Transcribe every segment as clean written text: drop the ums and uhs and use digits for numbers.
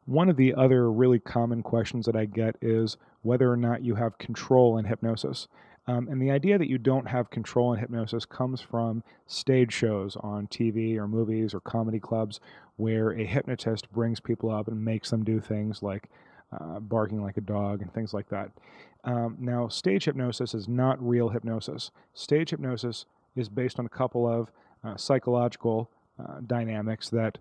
One of the other really common questions that I get is whether or not you have control in hypnosis. And the idea that you don't have control in hypnosis comes from stage shows on TV or movies or comedy clubs where a hypnotist brings people up and makes them do things like barking like a dog and things like that. Now, stage hypnosis is not real hypnosis. Stage hypnosis is based on a couple of psychological dynamics that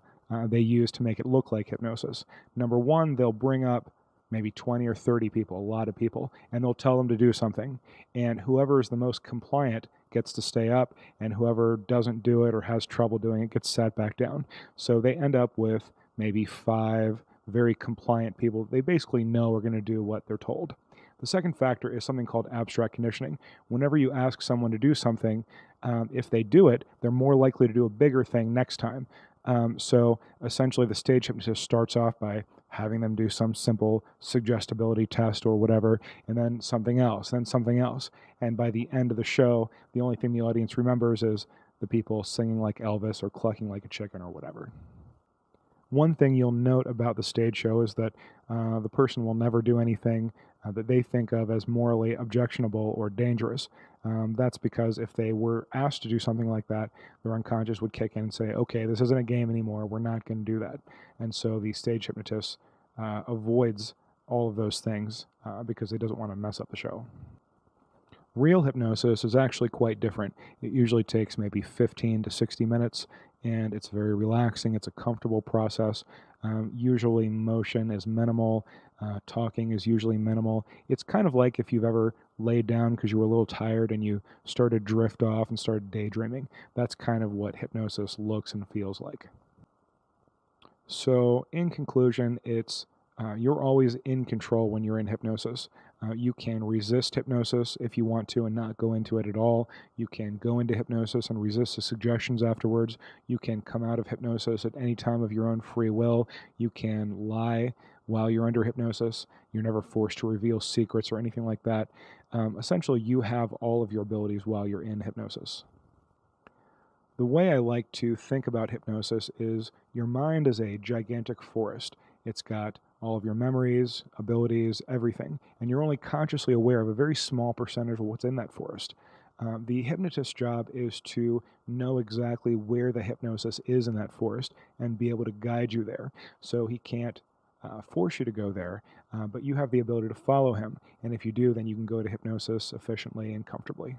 they use to make it look like hypnosis. Number one, they'll bring up maybe 20 or 30 people, a lot of people, and they'll tell them to do something. And whoever is the most compliant gets to stay up, and whoever doesn't do it or has trouble doing it gets sat back down. So they end up with maybe 5 very compliant people. They basically know are going to do what they're told. The second factor is something called abstract conditioning. Whenever you ask someone to do something, if they do it, they're more likely to do a bigger thing next time. So essentially, the stage hypnotist starts off by having them do some simple suggestibility test or whatever, and then something else, then something else. And by the end of the show, the only thing the audience remembers is the people singing like Elvis or clucking like a chicken or whatever. One thing you'll note about the stage show is that the person will never do anything that they think of as morally objectionable or dangerous. That's because if they were asked to do something like that, their unconscious would kick in and say, okay, this isn't a game anymore. We're not going to do that. And so the stage hypnotist avoids all of those things because he doesn't want to mess up the show. Real hypnosis is actually quite different. It usually takes maybe 15 to 60 minutes, and it's very relaxing. It's a comfortable process. Usually motion is minimal. Talking is usually minimal. It's kind of like if you've ever laid down because you were a little tired and you started to drift off and started daydreaming. That's kind of what hypnosis looks and feels like. So in conclusion, you're always in control when you're in hypnosis. You can resist hypnosis if you want to and not go into it at all. You can go into hypnosis and resist the suggestions afterwards. You can come out of hypnosis at any time of your own free will. You can lie while you're under hypnosis. You're never forced to reveal secrets or anything like that. Essentially, you have all of your abilities while you're in hypnosis. The way I like to think about hypnosis is your mind is a gigantic forest. It's got all of your memories, abilities, everything, and you're only consciously aware of a very small percentage of what's in that forest. The hypnotist's job is to know exactly where the hypnosis is in that forest and be able to guide you there. So he can't force you to go there, but you have the ability to follow him. And if you do, then you can go to hypnosis efficiently and comfortably.